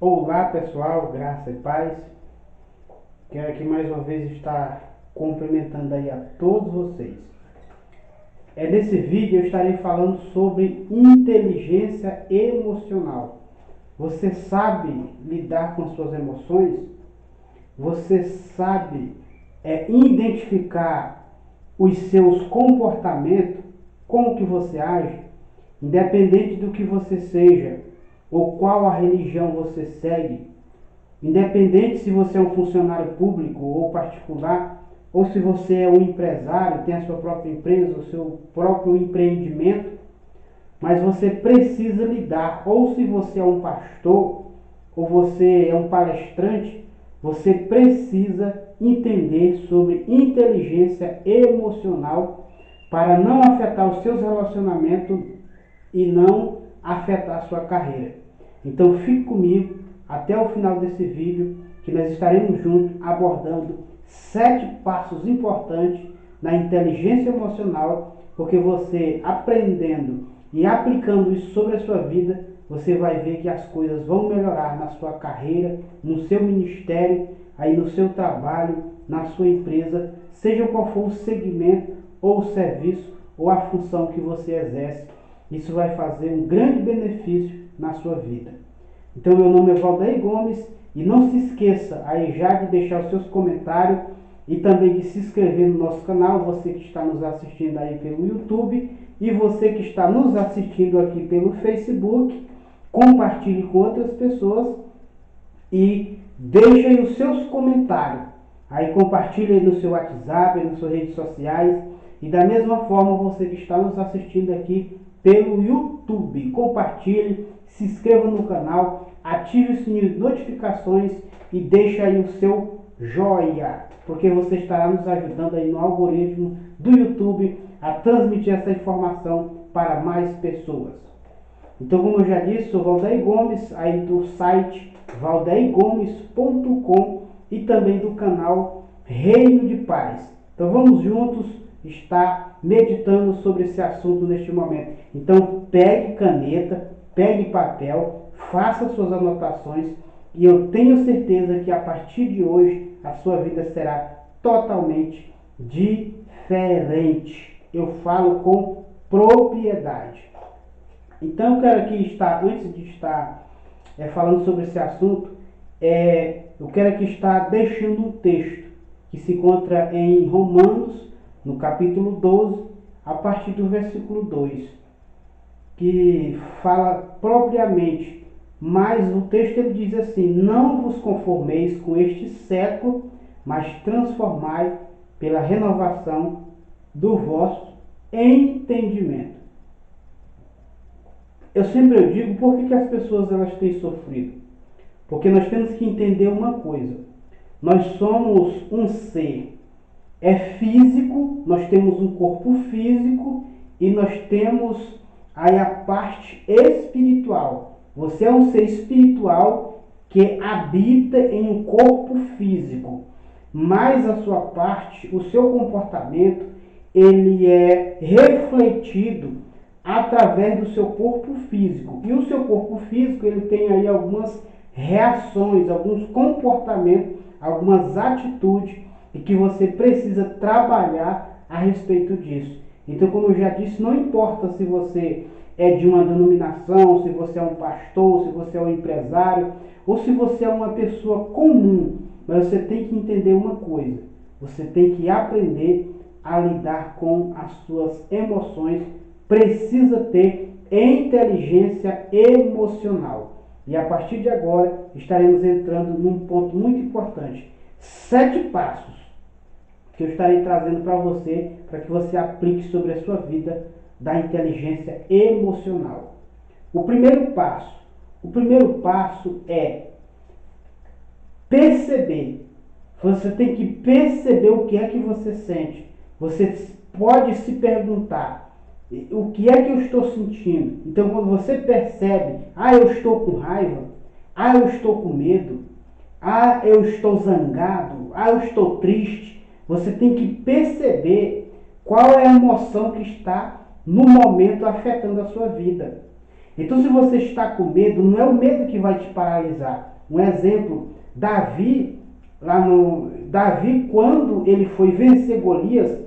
Olá pessoal, graça e paz. Quero aqui mais uma vez estar cumprimentando aí a todos vocês. Nesse vídeo eu estarei falando sobre inteligência emocional. Você sabe lidar com suas emoções? Você sabe identificar os seus comportamentos, como que você age, independente do que você seja, ou qual a religião você segue, independente se você é um funcionário público ou particular, ou se você é um empresário, tem a sua própria empresa, o seu próprio empreendimento, mas você precisa lidar, ou se você é um pastor, ou você é um palestrante, você precisa entender sobre inteligência emocional para não afetar os seus relacionamentos e não afetar a sua carreira. Então fique comigo até o final desse vídeo, que nós estaremos juntos abordando 7 passos importantes na inteligência emocional, porque você aprendendo e aplicando isso sobre a sua vida, você vai ver que as coisas vão melhorar na sua carreira, no seu ministério, aí no seu trabalho, na sua empresa, seja qual for o segmento ou o serviço ou a função que você exerce. Isso vai fazer um grande benefício na sua vida. Então, meu nome é Valdeir Gomes e não se esqueça aí já de deixar os seus comentários e também de se inscrever no nosso canal, você que está nos assistindo aí pelo YouTube e você que está nos assistindo aqui pelo Facebook, compartilhe com outras pessoas e deixe aí os seus comentários. Aí compartilhe aí no seu WhatsApp, nas suas redes sociais e da mesma forma você que está nos assistindo aqui pelo YouTube, compartilhe, se inscreva no canal, ative o sininho de notificações e deixe aí o seu joia, porque você estará nos ajudando aí no algoritmo do YouTube a transmitir essa informação para mais pessoas. Então, como eu já disse, sou Valdeir Gomes, aí do site valdeirgomes.com e também do canal Reino de Paz. Então vamos juntos estar meditando sobre esse assunto neste momento. Então pegue caneta, pegue papel, faça suas anotações e eu tenho certeza que a partir de hoje a sua vida será totalmente diferente. Eu falo com propriedade. Então eu quero aqui estar, antes de estar falando sobre esse assunto, eu quero aqui estar deixando um texto que se encontra em Romanos, no capítulo 12, a partir do versículo 2, que fala propriamente, mas o texto ele diz assim: não vos conformeis com este século, mas transformai pela renovação do vosso entendimento. Eu sempre digo, por que as pessoas elas têm sofrido? Porque nós temos que entender uma coisa: nós somos um ser físico, nós temos um corpo físico e nós temos aí a parte espiritual. Você é um ser espiritual que habita em um corpo físico, mas a sua parte, o seu comportamento, ele é refletido através do seu corpo físico. E o seu corpo físico, ele tem aí algumas reações, alguns comportamentos, algumas atitudes e que você precisa trabalhar a respeito disso. Então, como eu já disse, não importa se você é de uma denominação, se você é um pastor, se você é um empresário, ou se você é uma pessoa comum, mas você tem que entender uma coisa: você tem que aprender a lidar com as suas emoções, precisa ter inteligência emocional. E a partir de agora estaremos entrando num ponto muito importante: 7 passos que eu estarei trazendo para você, para que você aplique sobre a sua vida da inteligência emocional. O primeiro passo é perceber. Você tem que perceber o que é que você sente. Você pode se perguntar: o que é que eu estou sentindo? Então, quando você percebe: eu estou com raiva, eu estou com medo, eu estou zangado, eu estou triste, você tem que perceber qual é a emoção que está no momento afetando a sua vida. Então, se você está com medo, não é o medo que vai te paralisar, Um exemplo, Davi, quando ele foi vencer Golias,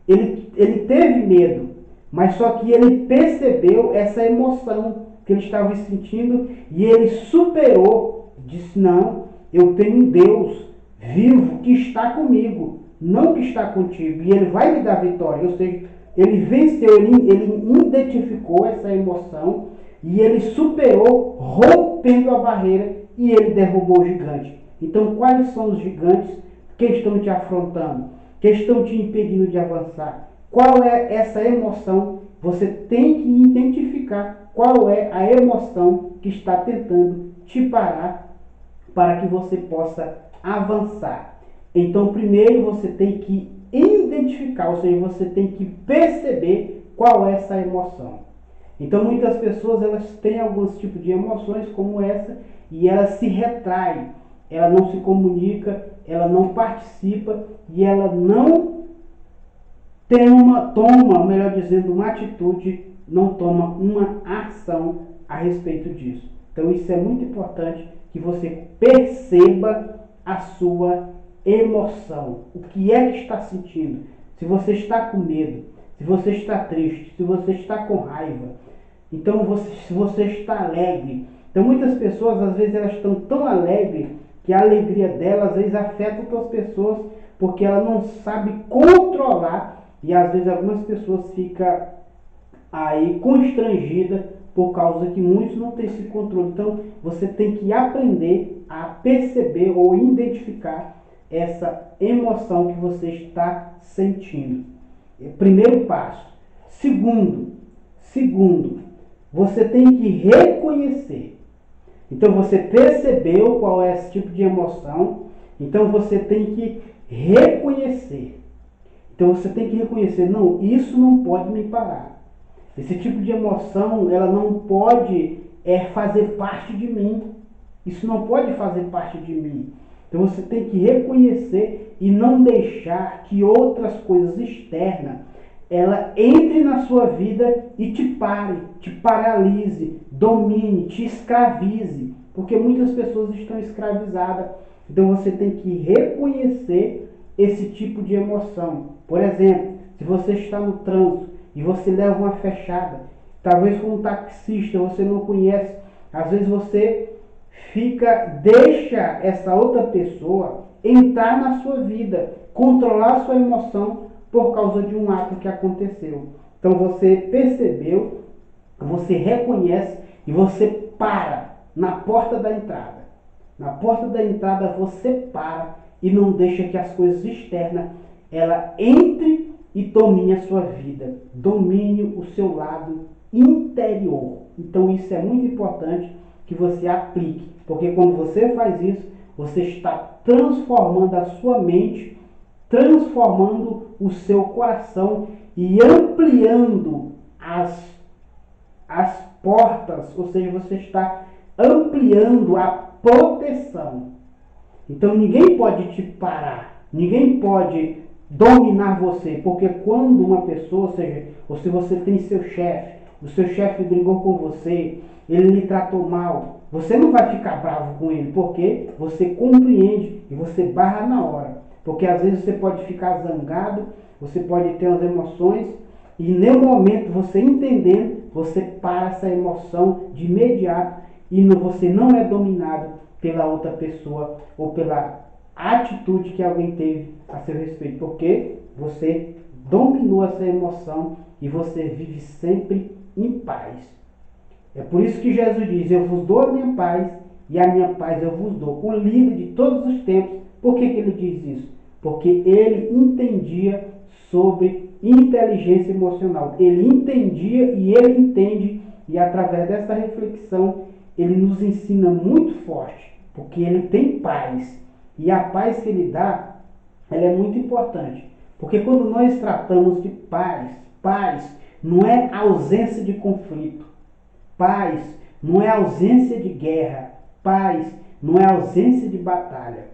ele teve medo, mas só que ele percebeu essa emoção que ele estava sentindo e ele superou, disse, não, eu tenho um Deus vivo que está comigo, não que está contigo, e ele vai me dar vitória. Ou seja, ele venceu, ele identificou essa emoção e ele superou, rompendo a barreira, e ele derrubou o gigante. Então, quais são os gigantes que estão te afrontando, que estão te impedindo de avançar? Qual é essa emoção? Você tem que identificar qual é a emoção que está tentando te parar para que você possa avançar. Então, primeiro você tem que identificar, ou seja, você tem que perceber qual é essa emoção. Então, muitas pessoas elas têm alguns tipos de emoções como essa e ela se retrai, ela não se comunica, ela não participa e ela não toma, melhor dizendo, uma atitude, não toma uma ação a respeito disso. Então, isso é muito importante que você perceba a sua emoção, o que é que está sentindo. Se você está com medo, se você está triste, se você está com raiva, então se você está alegre. Então muitas pessoas às vezes elas estão tão alegres que a alegria delas às vezes afeta outras pessoas porque ela não sabe controlar e às vezes algumas pessoas ficam aí constrangidas por causa que muitos não têm esse controle. Então você tem que aprender a perceber ou identificar essa emoção que você está sentindo. Primeiro passo. Segundo, você tem que reconhecer. Então você percebeu qual é esse tipo de emoção, então você tem que reconhecer. Então você tem que reconhecer, não, isso não pode me parar. Esse tipo de emoção, ela não pode fazer parte de mim. Isso não pode fazer parte de mim. Então você tem que reconhecer e não deixar que outras coisas externas ela entre na sua vida e te pare, te paralise, domine, te escravize. Porque muitas pessoas estão escravizadas. Então você tem que reconhecer esse tipo de emoção. Por exemplo, se você está no trânsito e você leva uma fechada, talvez com um taxista você não conhece, às vezes você deixa essa outra pessoa entrar na sua vida, controlar a sua emoção por causa de um ato que aconteceu. Então você percebeu, você reconhece e você para na porta da entrada. Na porta da entrada você para e não deixa que as coisas externas ela entre e domine a sua vida, domine o seu lado interior. Então isso é muito importante que você aplique, porque quando você faz isso, você está transformando a sua mente, transformando o seu coração e ampliando as portas, ou seja, você está ampliando a proteção. Então ninguém pode te parar, ninguém pode dominar você, porque quando uma pessoa, ou se você tem seu chefe, o seu chefe brigou com você, ele lhe tratou mal, você não vai ficar bravo com ele, porque você compreende e você barra na hora. Porque às vezes você pode ficar zangado, você pode ter as emoções, e no momento você entendendo, você para essa emoção de imediato e você não é dominado pela outra pessoa ou pela atitude que alguém teve a seu respeito, porque você dominou essa emoção e você vive sempre em paz. É por isso que Jesus diz, eu vos dou a minha paz e a minha paz eu vos dou. O líder de todos os tempos, por que ele diz isso? Porque ele entendia sobre inteligência emocional. Ele entendia e ele entende, e através dessa reflexão, ele nos ensina muito forte, porque ele tem paz. E a paz que ele dá, ela é muito importante. Porque quando nós tratamos de paz não é ausência de conflito. Paz não é ausência de guerra. Paz não é ausência de batalha.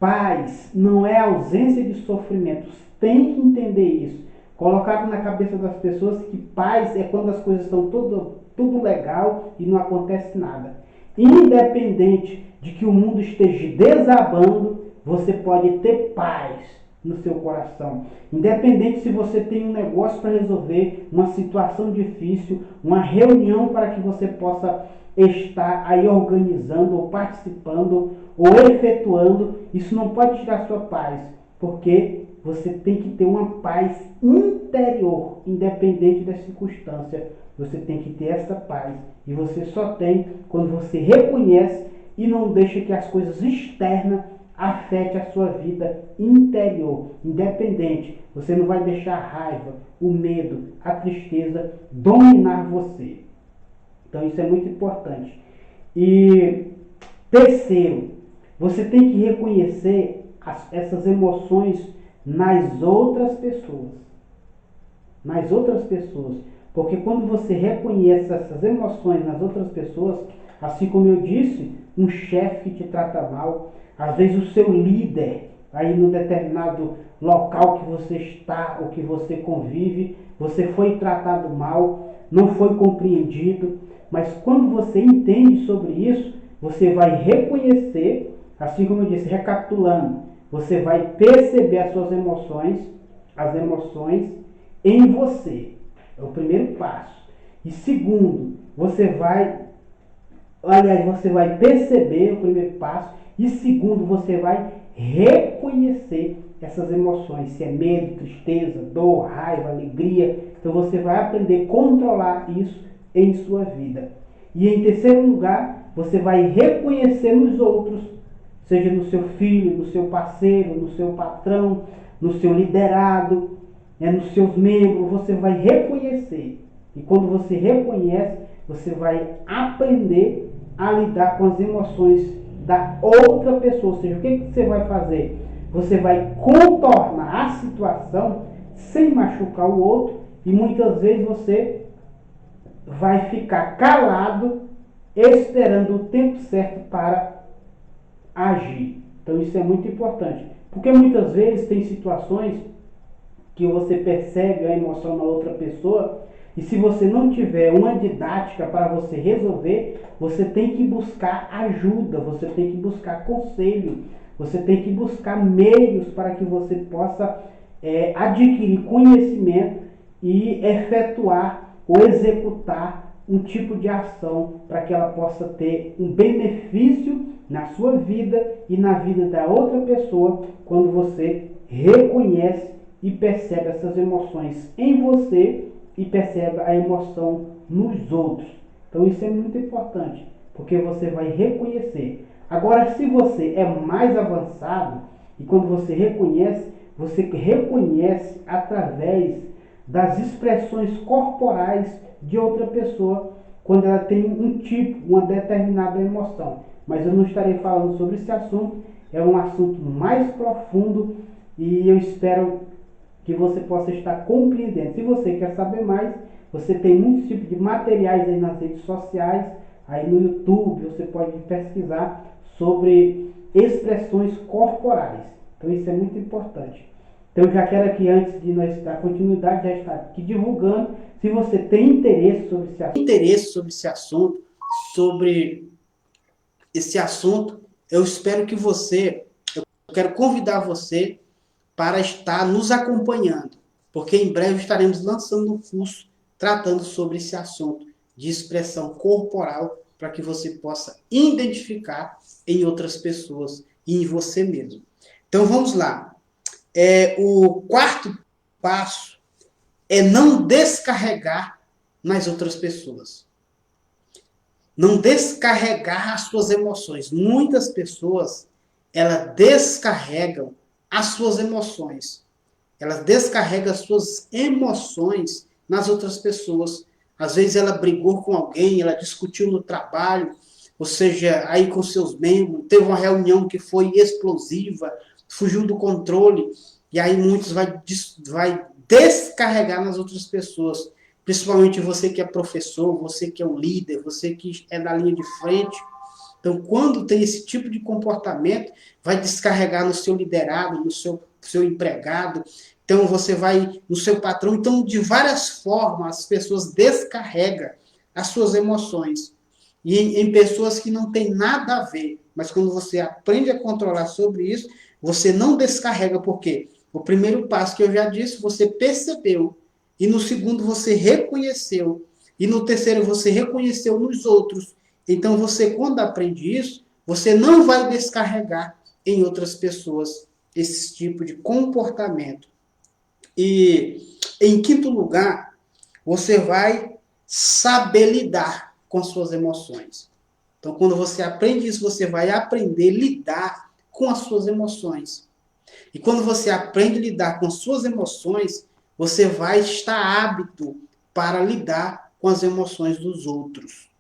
Paz não é ausência de sofrimentos. Tem que entender isso. Colocado na cabeça das pessoas que paz é quando as coisas estão tudo legal e não acontece nada. Independente de que o mundo esteja desabando, você pode ter paz no seu coração. Independente se você tem um negócio para resolver, uma situação difícil, uma reunião para que você possa estar aí organizando, ou participando, ou efetuando, isso não pode tirar sua paz, porque você tem que ter uma paz interior, independente da circunstância. Você tem que ter essa paz. E você só tem quando você reconhece e não deixa que as coisas externas afetem a sua vida interior. Independente, você não vai deixar a raiva, o medo, a tristeza dominar você. Então isso é muito importante. E terceiro, você tem que reconhecer essas emoções nas outras pessoas. Nas outras pessoas. Porque quando você reconhece essas emoções nas outras pessoas, assim como eu disse, um chefe que te trata mal, às vezes o seu líder, aí no determinado local que você está ou que você convive, você foi tratado mal, não foi compreendido, mas quando você entende sobre isso, você vai reconhecer, assim como eu disse, recapitulando, você vai perceber as emoções em você. É o primeiro passo. E segundo, você vai perceber o primeiro passo. E segundo, você vai reconhecer essas emoções. Se é medo, tristeza, dor, raiva, alegria. Então você vai aprender a controlar isso em sua vida. E em terceiro lugar, você vai reconhecer nos outros, seja no seu filho, no seu parceiro, no seu patrão, no seu liderado, nos seus membros, você vai reconhecer. E quando você reconhece, você vai aprender a lidar com as emoções da outra pessoa. Ou seja, o que você vai fazer? Você vai contornar a situação sem machucar o outro e muitas vezes você vai ficar calado esperando o tempo certo para agir. Então isso é muito importante. Porque muitas vezes tem situações que você percebe a emoção na outra pessoa e se você não tiver uma didática para você resolver, você tem que buscar ajuda, você tem que buscar conselho, você tem que buscar meios para que você possa adquirir conhecimento e efetuar ou executar um tipo de ação para que ela possa ter um benefício na sua vida e na vida da outra pessoa quando você reconhece e percebe essas emoções em você e percebe a emoção nos outros. Então isso é muito importante, porque você vai reconhecer. Agora, se você é mais avançado, e quando você reconhece através das expressões corporais de outra pessoa, quando ela tem um tipo, uma determinada emoção. Mas eu não estarei falando sobre esse assunto, é um assunto mais profundo e eu espero que você possa estar compreendendo. Se você quer saber mais, você tem muitos tipos de materiais aí nas redes sociais, aí no YouTube, você pode pesquisar sobre expressões corporais. Então isso é muito importante. Então eu já quero aqui, antes de nós dar continuidade, já estar aqui divulgando. Se você tem interesse sobre esse assunto, sobre esse assunto, eu espero que eu quero convidar você para estar nos acompanhando, porque em breve estaremos lançando um curso tratando sobre esse assunto de expressão corporal para que você possa identificar em outras pessoas e em você mesmo. Então vamos lá. O quarto passo é não descarregar nas outras pessoas. Não descarregar as suas emoções. Muitas pessoas, elas descarregam as suas emoções. Elas descarregam as suas emoções nas outras pessoas. Às vezes ela brigou com alguém, ela discutiu no trabalho, ou seja, aí com seus membros, teve uma reunião que foi explosiva, fugiu do controle, e aí muitos vai descarregar nas outras pessoas. Principalmente você que é professor, você que é um líder, você que é da linha de frente. Então, quando tem esse tipo de comportamento, vai descarregar no seu liderado, no seu empregado. Então, você vai no seu patrão. Então, de várias formas, as pessoas descarregam as suas emoções. e em pessoas que não tem nada a ver. Mas quando você aprende a controlar sobre isso, você não descarrega, porque o primeiro passo que eu já disse, você percebeu, e no segundo você reconheceu, e no terceiro você reconheceu nos outros. Então você, quando aprende isso, você não vai descarregar em outras pessoas esse tipo de comportamento. E em quinto lugar, você vai saber lidar com as suas emoções. Então, quando você aprende isso, você vai aprender a lidar com as suas emoções. E quando você aprende a lidar com as suas emoções, você vai estar apto para lidar com as emoções dos outros.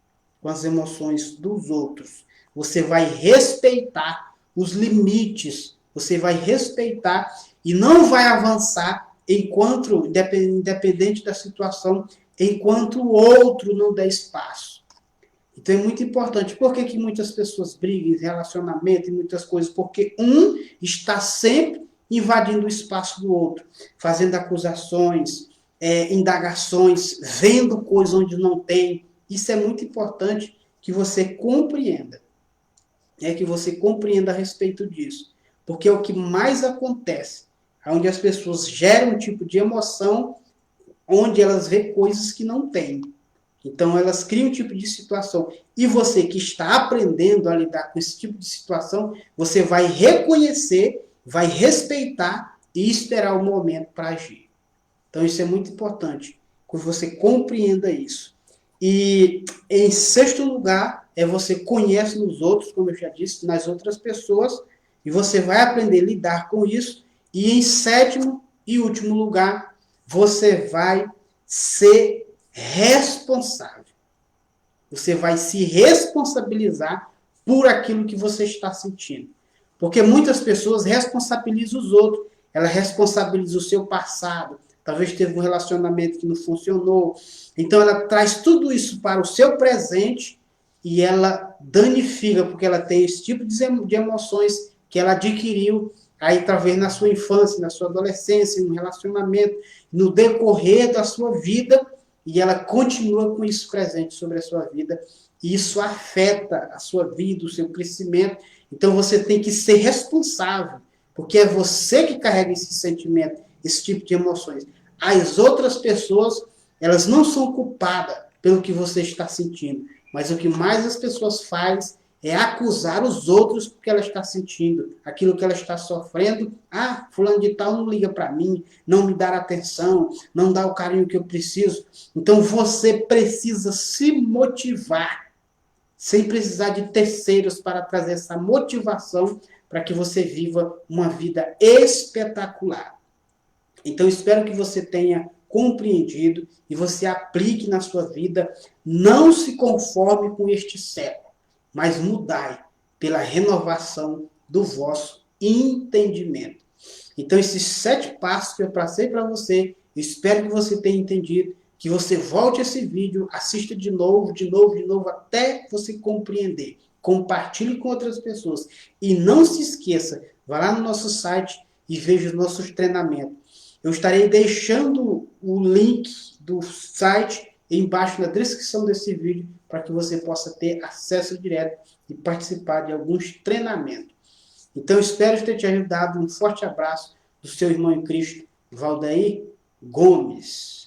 Com as emoções dos outros. Você vai respeitar os limites. Você vai respeitar e não vai avançar enquanto, independente da situação, enquanto o outro não der espaço. Então é muito importante. Por que muitas pessoas brigam em relacionamento e muitas coisas? Porque um está sempre invadindo o espaço do outro, fazendo acusações, indagações, vendo coisas onde não tem. Isso é muito importante que você compreenda. Que você compreenda a respeito disso. Porque é o que mais acontece. Onde as pessoas geram um tipo de emoção onde elas vê coisas que não têm. Então, elas criam um tipo de situação. E você que está aprendendo a lidar com esse tipo de situação, você vai reconhecer, vai respeitar e esperar o momento para agir. Então, isso é muito importante, que você compreenda isso. E, em sexto lugar, você conhece nos outros, como eu já disse, nas outras pessoas, e você vai aprender a lidar com isso. E, em sétimo e último lugar, você vai ser responsável. Você vai se responsabilizar por aquilo que você está sentindo. Porque muitas pessoas responsabilizam os outros. Ela responsabiliza o seu passado. Talvez teve um relacionamento que não funcionou. Então ela traz tudo isso para o seu presente e ela danifica, porque ela tem esse tipo de emoções que ela adquiriu aí talvez na sua infância, na sua adolescência, no relacionamento, no decorrer da sua vida, e ela continua com isso presente sobre a sua vida, e isso afeta a sua vida, o seu crescimento. Então você tem que ser responsável, porque é você que carrega esse sentimento, esse tipo de emoções. As outras pessoas, elas não são culpadas pelo que você está sentindo, mas o que mais as pessoas fazem é acusar os outros porque ela está sentindo, aquilo que ela está sofrendo. Ah, fulano de tal não liga para mim, não me dá atenção, não dá o carinho que eu preciso. Então você precisa se motivar, sem precisar de terceiros para trazer essa motivação para que você viva uma vida espetacular. Então espero que você tenha compreendido e você aplique na sua vida. Não se conforme com este século, mas mudai pela renovação do vosso entendimento. Então, esses 7 passos que eu passei para você, espero que você tenha entendido, que você volte esse vídeo, assista de novo, até você compreender. Compartilhe com outras pessoas. E não se esqueça, vá lá no nosso site e veja os nossos treinamentos. Eu estarei deixando o link do site embaixo na descrição desse vídeo para que você possa ter acesso direto e participar de alguns treinamentos. Então, espero ter te ajudado. Um forte abraço do seu irmão em Cristo, Valdair Gomes.